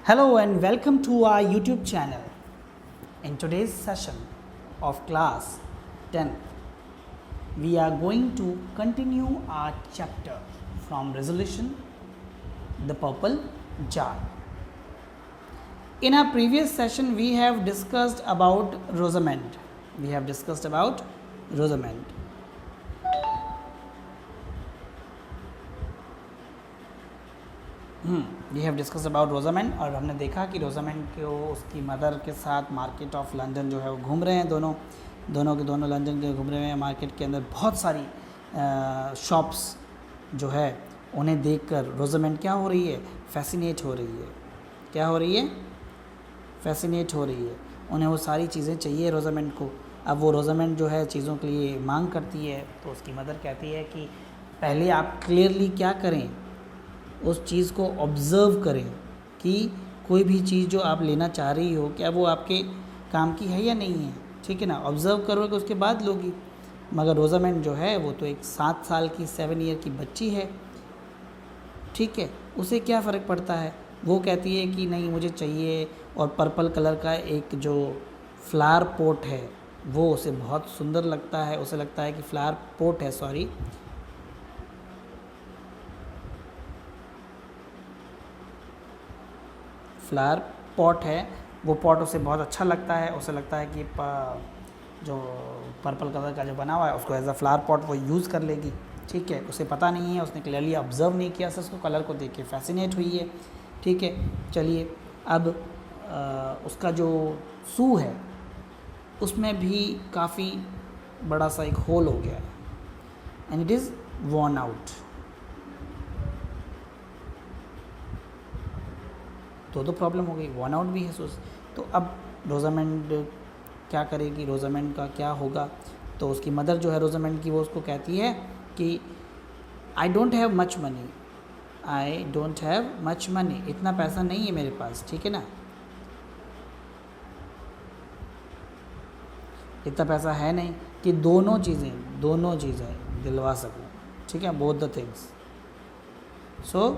Hello and welcome to our YouTube channel. In today's session of class 10, we are going to continue our chapter from resolution, the purple jar. In our previous session, we have discussed about Rosamond. We have discuss about Rosamond और हमने देखा कि रोजामेंड को उसकी mother के साथ market of London जो है वो घूम रहे हैं दोनों के लंदन के घूम रहे हैं। मार्केट के अंदर बहुत सारी शॉप्स जो है उन्हें देखकर रोजामेंड क्या हो रही है, फैसिनेट हो रही है। उन्हें वो सारी चीज़ें चाहिए रोजामेंड को। अब वो रोजामेंड जो है चीज़ों के लिए मांग करती है, तो उसकी मदर कहती है कि पहले आप क्लियरली क्या करें, उस चीज़ को ऑब्ज़र्व करें कि कोई भी चीज़ जो आप लेना चाह रही हो क्या वो आपके काम की है या नहीं है, ठीक है ना। ऑब्ज़र्व करोगे उसके बाद लोगी। मगर रोजामेंड जो है वो तो एक 7 साल की 7 ईयर की बच्ची है, ठीक है, उसे क्या फ़र्क पड़ता है। वो कहती है कि नहीं मुझे चाहिए, और पर्पल कलर का एक जो फ्लावर पोट है वो उसे बहुत सुंदर लगता है। उसे लगता है कि फ्लावर पोट है, फ्लावर पॉट है, वो पॉट उसे बहुत अच्छा लगता है। उसे लगता है कि जो पर्पल कलर का जो बना हुआ है उसको एज अ फ्लावर पॉट वो यूज़ कर लेगी, ठीक है। उसे पता नहीं है, उसने क्लियरली ऑब्ज़र्व नहीं किया, सिर्फ उसको कलर को देख के फैसिनेट हुई है, ठीक है। चलिए, अब उसका जो शू है उसमें भी काफ़ी बड़ा सा एक होल हो गया है, and it is worn out. तो प्रॉब्लम हो गई, वॉर्न आउट भी है शूज़। तो अब रोजामेंड क्या करेगी, रोजामेंड का क्या होगा। तो उसकी मदर जो है रोजामेंड की, वो उसको कहती है कि I don't have much money, इतना पैसा नहीं है मेरे पास, ठीक है ना, इतना पैसा है नहीं कि दोनों चीज़ें दिलवा सकूं, ठीक है, both the things. So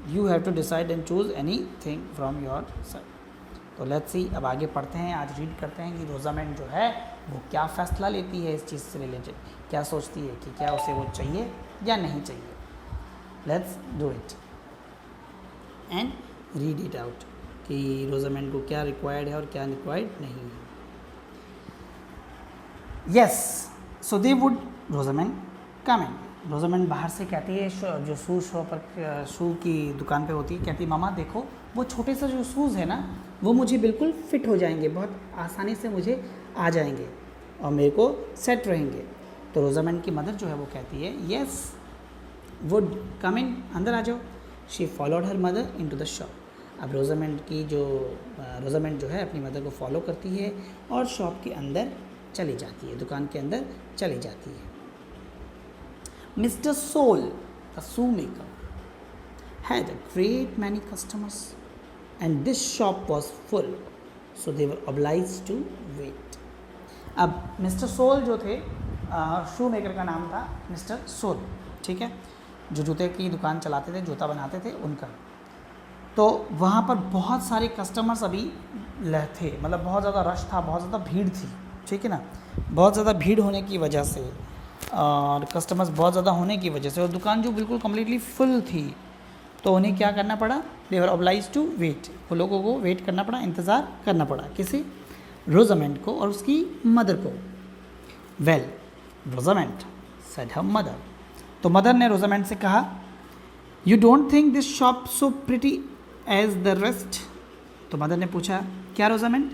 you have to decide and choose anything from your side. तो लेट्स सी, अब आगे पढ़ते हैं, आज रीड करते हैं कि रोजामेंड जो है वो क्या फ़ैसला लेती है इस चीज़ से रिलेटेड, क्या सोचती है कि क्या उसे वो चाहिए या नहीं चाहिए। Let's do it and read it out कि रोजामेंड को क्या रिक्वायर्ड है और क्या रिक्वायर्ड नहीं है। यस, सो दे वुड रोजामेंड कम इन। रोजामेंड बाहर से कहती है, जो शू की दुकान पे होती है, कहती है मामा देखो वो छोटे से जो शूज़ है ना वो मुझे बिल्कुल फिट हो जाएंगे, बहुत आसानी से मुझे आ जाएंगे और मेरे को सेट रहेंगे। तो रोजामेंड की मदर जो है वो कहती है यस वुड कम इन, अंदर आ जाओ। She followed her mother into the shop. अब रोजामेंड जो है अपनी मदर को फॉलो करती है और शॉप के अंदर चली जाती है, दुकान के अंदर चली जाती है। Mr. Soul, the shoemaker, had a great many customers and this shop was full, so they were obliged to wait. अब मिस्टर सोल जो थे, शू मेकर का नाम था मिस्टर सोल, ठीक है, जो जूते की दुकान चलाते थे, जूता बनाते थे उनका। तो वहाँ पर बहुत सारे कस्टमर्स अभी थे, मतलब बहुत ज़्यादा रश था, बहुत ज़्यादा भीड़ थी, ठीक है ना। बहुत ज़्यादा भीड़ होने की वजह से और कस्टमर्स बहुत ज़्यादा होने की वजह से और दुकान जो बिल्कुल कम्प्लीटली फुल थी, तो उन्हें क्या करना पड़ा, दे वर ऑब्लाइज टू वेट। वो लोगों को वेट करना पड़ा, इंतज़ार करना पड़ा, किसी, रोजामेंड को और उसकी मदर को। Well Rosamond said her mother, तो मदर ने रोजामेंड से कहा you don't think this shop so pretty as the rest. तो मदर ने पूछा क्या रोजामेंड,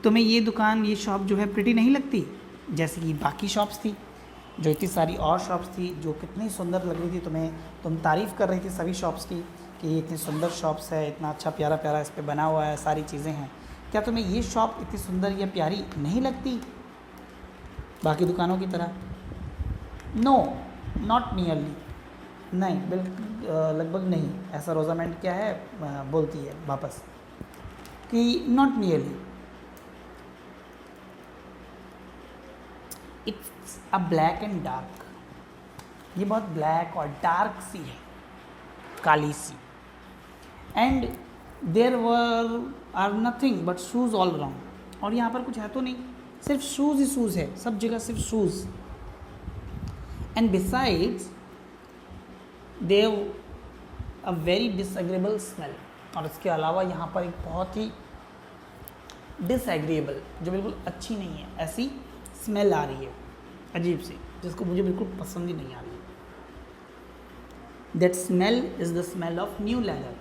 तुम्हें ये शॉप जो है प्रिटी नहीं लगती जैसे कि बाकी शॉप्स थी, जो इतनी सारी और शॉप्स थी जो कितनी सुंदर लग रही थी, तुम तारीफ़ कर रही थी सभी शॉप्स की कि ये इतनी सुंदर शॉप्स है, इतना अच्छा प्यारा इस पे बना हुआ है, सारी चीज़ें हैं, क्या तुम्हें ये शॉप इतनी सुंदर या प्यारी नहीं लगती बाकी दुकानों की तरह। नो नॉट नियरली, नहीं बिल्कुल लगभग नहीं, ऐसा रोजामेंड क्या है बोलती है वापस कि not nearly, it's a black and dark, ये बहुत ब्लैक और डार्क सी है, काली सी, and there are nothing but shoes all around, और यहाँ पर कुछ है तो नहीं, सिर्फ शूज़ ही शूज़ है, सब जगह सिर्फ shoes. And besides there a very disagreeable smell, और इसके अलावा यहाँ पर एक बहुत ही डिसएग्रेबल, जो बिल्कुल अच्छी नहीं है, ऐसी स्मेल आ रही है अजीब सी, जिसको मुझे बिल्कुल पसंद ही नहीं आ रही है। That smell is the smell of new leather,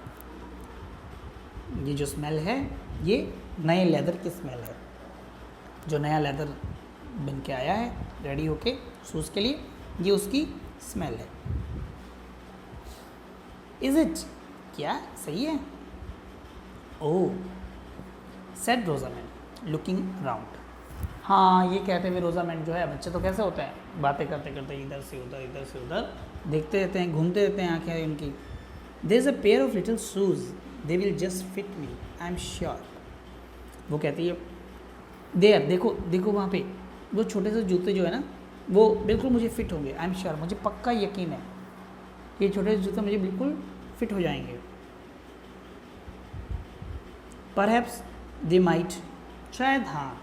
ये जो स्मेल है ये नए लेदर की स्मेल है, जो नया लेदर बन के आया है रेडी होके शूज़ के लिए, ये उसकी स्मेल है। इज इट, क्या सही है? ओह सेड रोजामेंट लुकिंग राउंड, हाँ ये कहते हुए रोजामेंट जो है, बच्चे तो कैसे होते हैं, बातें करते करते इधर से उधर इधर से उधर देखते रहते हैं, घूमते रहते हैं आंखें उनकी। There is a pair of little shoes they will just fit me I am sure, वो कहती है देयर, देखो देखो वहाँ पे वो छोटे से जूते जो है ना, वो बिल्कुल मुझे फिट होंगे, आई एम श्योर, मुझे पक्का यकीन है कि ये छोटे से जूते मुझे बिल्कुल फिट हो जाएंगे। परहैप्स दे माइट, शायद हाँ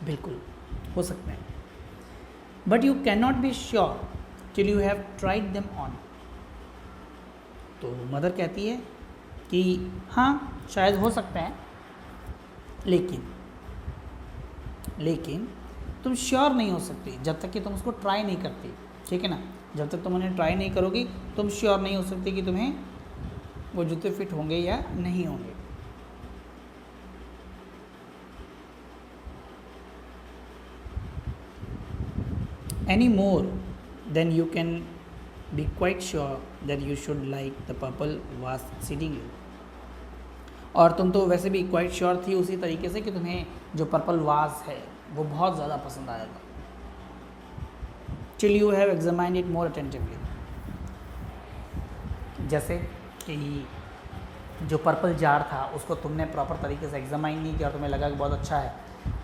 बिल्कुल हो सकते हैं, but you can not be sure till you have tried them on. तो मदर कहती है कि हाँ शायद हो सकता है, लेकिन तुम श्योर नहीं हो सकती जब तक कि तुम उसको ट्राई नहीं करती, ठीक है ना, जब तक तुम उन्हें ट्राई नहीं करोगी तुम श्योर नहीं हो सकती कि तुम्हें वो जूते फिट होंगे या नहीं होंगे। Any more than you can be quite sure that you should like the purple vase exceedingly, और तुम तो वैसे भी क्वाइट श्योर थी उसी तरीके से कि तुम्हें जो पर्पल वास है वो बहुत ज़्यादा पसंद आएगा। Till you have examined it more attentively, जैसे कि जो पर्पल जार था उसको तुमने प्रॉपर तरीके से एग्जामाइन नहीं किया और तुम्हें लगा कि बहुत अच्छा है।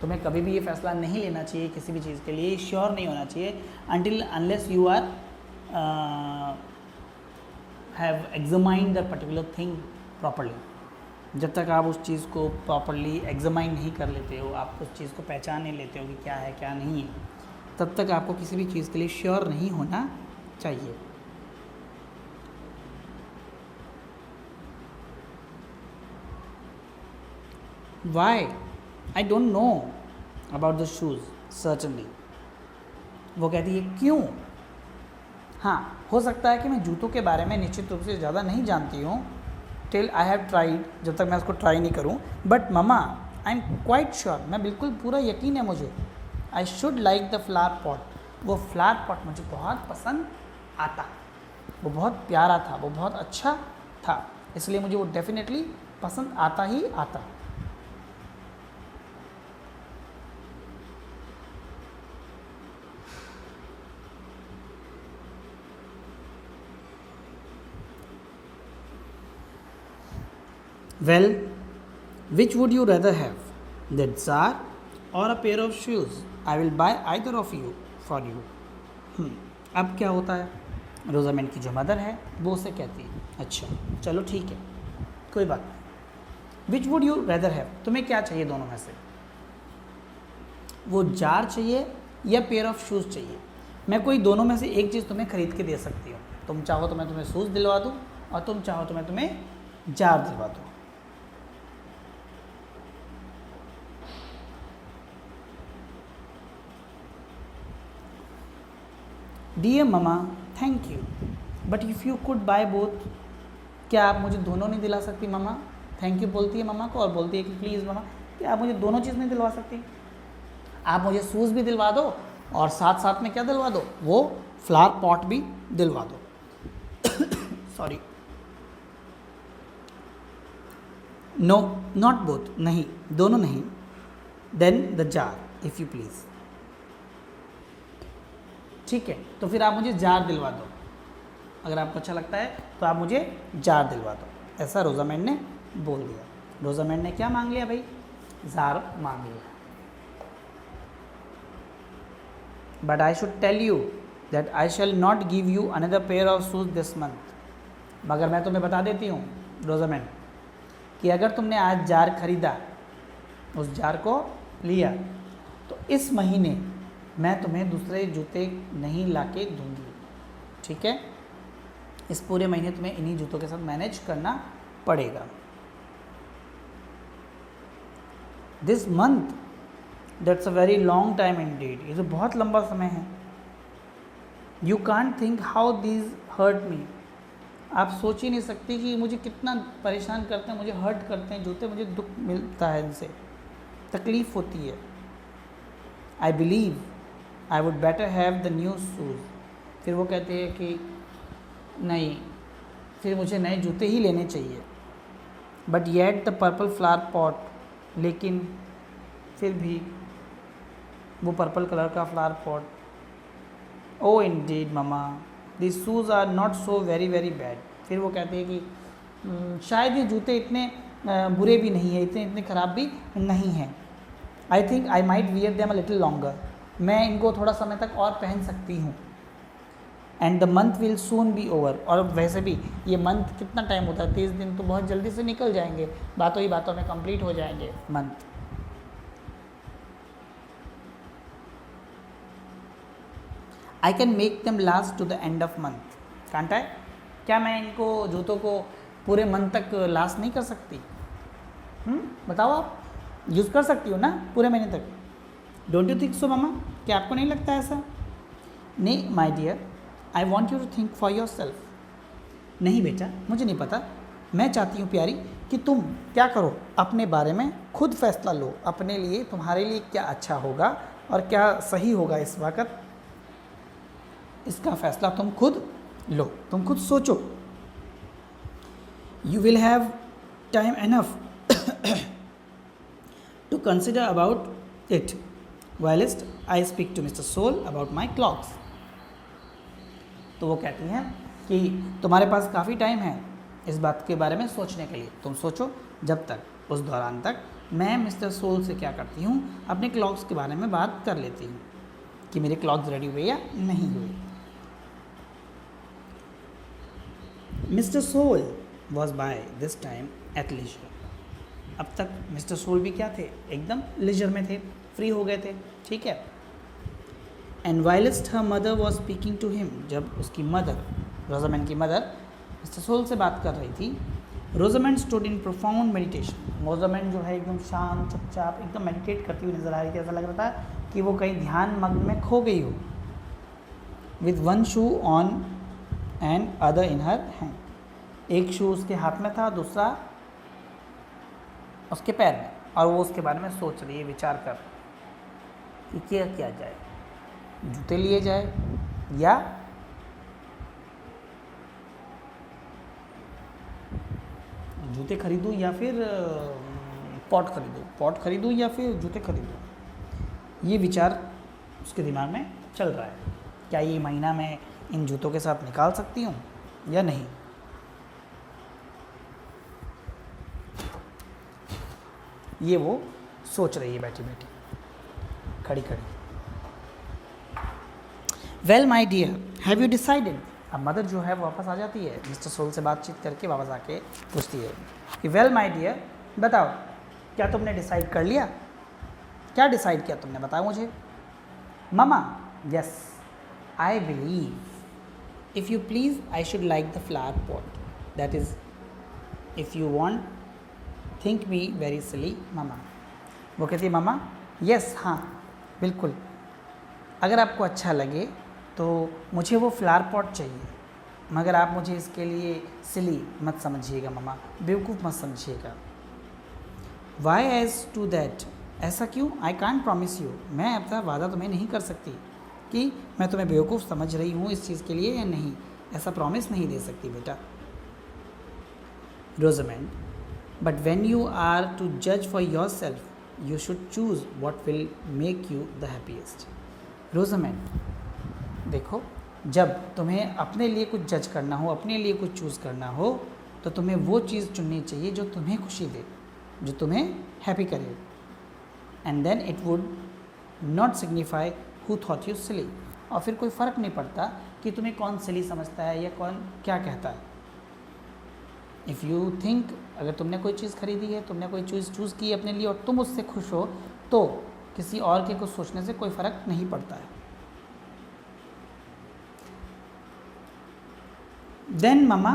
तुम्हें कभी भी ये फैसला नहीं लेना चाहिए किसी भी चीज़ के लिए, श्योर नहीं होना चाहिए until unless you are have examined that particular thing properly। जब तक आप उस चीज़ को प्रॉपरली एग्जामाइन नहीं कर लेते हो, आप उस चीज़ को पहचान नहीं लेते हो कि क्या है क्या नहीं है, तब तक आपको किसी भी चीज़ के लिए श्योर नहीं होना चाहिए। Why? I don't know about the shoes, certainly। वो कहती है क्यों? हाँ हो सकता है कि मैं जूतों के बारे में निश्चित रूप से ज़्यादा नहीं जानती हूँ, टिल आई हैव ट्राइड, जब तक मैं उसको ट्राई नहीं करूँ, but mama I am quite sure, मैं बिल्कुल पूरा यकीन है मुझे, I should like the flower pot, वो फ्लावर पॉट मुझे बहुत पसंद आता, वो बहुत प्यारा था, वो बहुत अच्छा था, इसलिए मुझे वो डेफिनेटली पसंद आता ही आता। Well, which would you rather have, that jar or a pair of shoes? I will buy either of you for you। अब क्या होता है, रोजामेंट की जो मदर है वो उसे कहती है अच्छा चलो ठीक है कोई बात नहीं। Which would you rather have, तुम्हें क्या चाहिए दोनों में से, वो जार चाहिए या पेयर ऑफ शूज़ चाहिए? मैं कोई दोनों में से एक चीज़ तुम्हें खरीद के दे सकती हूँ, तुम चाहो तो मैं तुम्हें शूज़ दिलवा दूँ और तुम चाहो तो मैं तुम्हें जार दिलवा दूँ। Dear mama thank you, but if you could buy both, क्या आप मुझे दोनों नहीं दिला सकती ममा? थैंक यू बोलती है ममा को और बोलती है कि प्लीज़ ममा क्या आप मुझे दोनों चीज़ नहीं दिलवा सकती? आप मुझे शूज़ भी दिलवा दो और साथ साथ में क्या दिलवा दो, वो फ्लावर पॉट भी दिलवा दो। सॉरी, नो नॉट बोथ, नहीं दोनों नहीं। Then the jar if you please, ठीक है तो फिर आप मुझे जार दिलवा दो, अगर आपको अच्छा लगता है तो आप मुझे जार दिलवा दो। ऐसा रोजामेंट ने बोल दिया। रोजामेंट ने क्या मांग लिया भाई, जार मांग लिया। But I should tell you that I shall not give you another pair of shoes this month, मगर मैं तुम्हें बता देती हूँ रोजामेंट कि अगर तुमने आज जार खरीदा, उस जार को लिया, तो इस महीने मैं तुम्हें दूसरे जूते नहीं लाके दूंगी, ठीक है? इस पूरे महीने तुम्हें इन्हीं जूतों के साथ मैनेज करना पड़ेगा। This month, that's a very long time indeed, ये तो बहुत लंबा समय है। You can't think how these hurt me, आप सोच ही नहीं सकती कि मुझे कितना परेशान करते हैं, मुझे हर्ट करते हैं जूते, मुझे दुख मिलता है इनसे, तकलीफ़ होती है। I believe I would better have the new shoes, फिर वो कहते हैं कि नहीं, फिर मुझे नए जूते ही लेने चाहिए। But yet the purple flower pot, लेकिन फिर भी वो पर्पल कलर का flower pot, oh indeed mama this shoes are not so very very bad, फिर वो कहते हैं कि शायद ये जूते इतने बुरे भी नहीं हैं, इतने ख़राब भी नहीं हैं। I think I might wear them a little longer, मैं इनको थोड़ा समय तक और पहन सकती हूँ। And the month will soon be over, और वैसे भी ये मंथ कितना टाइम होता है, 30 दिन तो बहुत जल्दी से निकल जाएंगे, बातों ही बातों में कंप्लीट हो जाएंगे month. I can make them last to the end of month, can't I, क्या मैं इनको जूतों को पूरे मंथ तक लास्ट नहीं कर सकती? बताओ, आप यूज़ कर सकती हो ना पूरे महीने तक? Don't you think so mama, क्या आपको नहीं लगता ऐसा? नहीं my dear, I want you to think for yourself. नहीं बेटा, मुझे नहीं पता, मैं चाहती हूँ प्यारी कि तुम क्या करो, अपने बारे में खुद फैसला लो, अपने लिए, तुम्हारे लिए क्या अच्छा होगा और क्या सही होगा इस वक्त, इसका फैसला तुम खुद लो, तुम खुद सोचो। You will have time enough to consider about it whilst I speak to Mr. Soul about my clocks। तो वो कहती हैं कि तुम्हारे पास काफ़ी टाइम है इस बात के बारे में सोचने के लिए, तुम सोचो जब तक उस दौरान तक मैं मिस्टर सोल से क्या करती हूँ, अपने क्लॉक्स के बारे में बात कर लेती हूँ कि मेरे क्लॉक्स रेडी हुए या नहीं हुए। Mister Sole was by this time at leisure, अब तक मिस्टर सोल भी क्या थे, एकदम लीजर में थे, फ्री हो गए थे, ठीक है। And whilst her mother was speaking to him, जब उसकी मदर, रोजामेंड की मदर मिस्टर सोल से बात कर रही थी, रोजामेंड स्टूड इन प्रोफाउंड मेडिटेशन, रोजामेंड जो है एकदम शांत चुपचाप एकदम मेडिटेट करती हुई नजर आ रही थी, ऐसा लग रहा था कि वो कहीं ध्यान मग्न में खो गई हो। With one shoe on and other in her hand, एक शू उसके हाथ में था, दूसरा उसके पैर में, और वो उसके बारे में सोच रही है, विचार कर कि क्या किया जाए, जूते लिए जाए या जूते खरीदूं या फिर पॉट खरीदूं या फिर जूते खरीदूं, ये विचार उसके दिमाग में चल रहा है। क्या ये महीना मैं इन जूतों के साथ निकाल सकती हूँ या नहीं। ये वो सोच रही है बैठी बैठी, खड़ी खड़ी। Well my dear, have you decided, अब मदर जो है वापस आ जाती है, मिस्टर सोल से बातचीत करके वापस आके पूछती है कि वेल माई डियर, बताओ क्या तुमने डिसाइड कर लिया, क्या डिसाइड किया तुमने, बताओ मुझे। Mama, yes I believe if you please I should like the flower pot, that is if you want think me very silly mama. वो कहती है ममा यस, हाँ बिल्कुल, अगर आपको अच्छा लगे तो मुझे वो फ्लावर पॉट चाहिए, मगर आप मुझे इसके लिए सिली मत समझिएगा ममा, बेवकूफ़ मत समझिएगा। वाई एज टू दैट, ऐसा क्यों, आई कांट प्रॉमिस यू, मैं अपना वादा तुम्हें नहीं कर सकती कि मैं तुम्हें बेवकूफ़ समझ रही हूँ इस चीज़ के लिए या नहीं, ऐसा प्रॉमिस नहीं दे सकती बेटा। Rosamond, but when you are to जज for yourself you should choose what will make you the happiest। Rosamond, देखो जब तुम्हें अपने लिए कुछ जज करना हो, अपने लिए कुछ चूज़ करना हो, तो तुम्हें वो चीज़ चुननी चाहिए जो तुम्हें खुशी दे, जो तुम्हें हैप्पी करे। And then it would not signify who thought you silly, और फिर कोई फ़र्क नहीं पड़ता कि तुम्हें कौन सिली समझता है या कौन क्या कहता है। इफ़ यू थिंक, अगर तुमने कोई चीज़ खरीदी है, तुमने कोई चीज़ चूज़ की अपने लिए और तुम उससे खुश हो, तो किसी और के कुछ सोचने से कोई फ़र्क नहीं पड़ता है। Then mama,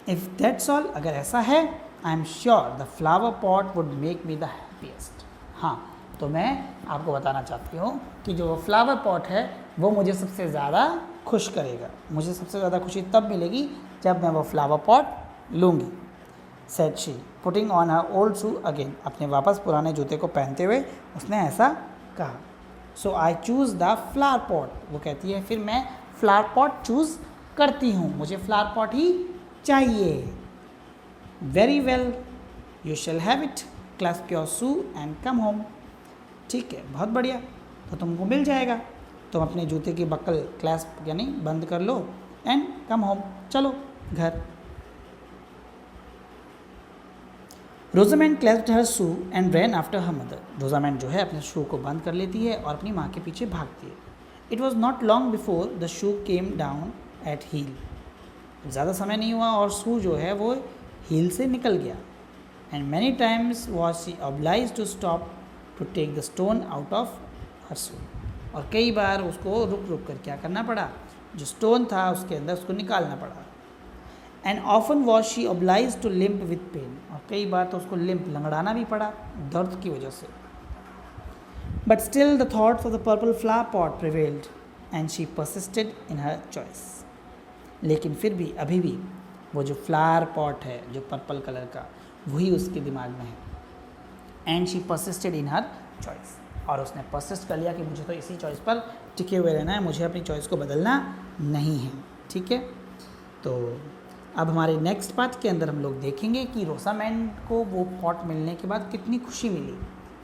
if that's all, अगर ऐसा है, I am sure the flower pot would make me the happiest. हाँ, तो मैं आपको बताना चाहती हूँ कि जो फ्लावर पॉट है वो मुझे सबसे ज़्यादा खुश करेगा। मुझे सबसे ज़्यादा खुशी तब मिलेगी जब मैं वो फ्लावर पॉट लूँगी। Said she putting on her old shoe again, अपने वापस पुराने जूते को पहनते हुए उसने ऐसा कहा। So I choose the flower pot, वो कहती है फिर मैं फ्लावर पॉट चूज़ करती हूँ, मुझे फ्लावर पॉट ही चाहिए। Very well, you shall have it, clasp your shoe and come home. ठीक है, बहुत बढ़िया, तो तुमको मिल जाएगा, तुम अपने जूते की बक्कल क्लैस्प यानी बंद कर लो एंड कम होम, चलो घर। Rosamond clasped her shoe and ran after her mother, Rosamond जो है अपने शू को बंद कर लेती है और अपनी माँ के पीछे भागती है। It was not long before the shoe came down at heel, ज़्यादा समय नहीं हुआ और शू जो है वो हील से निकल गया। And many times was she obliged to stop to take the stone out of her shoe, और कई बार उसको रुक रुक कर क्या करना पड़ा, जो स्टोन था उसके अंदर उसको निकालना पड़ा। And often was she obliged to limp with pain, और कई बार तो उसको लिम्प लंगड़ाना भी पड़ा दर्द की वजह से। But still the thoughts of the purple flower pot prevailed and she persisted in her choice, लेकिन फिर भी अभी भी वो जो फ्लावर पॉट है जो पर्पल कलर का, वही उसके दिमाग में है। And she persisted in her choice, और उसने परसिस्ट कर लिया कि मुझे तो इसी चॉइस पर टिके हुए रहना है, मुझे अपनी चॉइस को बदलना नहीं है। ठीक है, तो अब हमारे नेक्स्ट पार्ट के अंदर हम लोग देखेंगे कि रोजामेंड को वो पॉट मिलने के बाद कितनी खुशी मिली,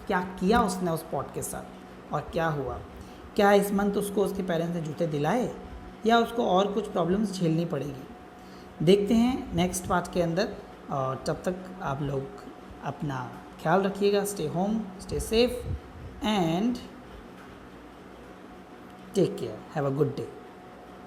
क्या किया उसने उस पॉट के साथ और क्या हुआ, क्या इस मंथ उसको उसके पेरेंट्स ने जूते दिलाए या उसको और कुछ प्रॉब्लम्स झेलनी पड़ेगी। देखते हैं नेक्स्ट पार्ट के अंदर, और तब तक आप लोग अपना ख्याल रखिएगा। Stay home, stay safe and take care, have a good day.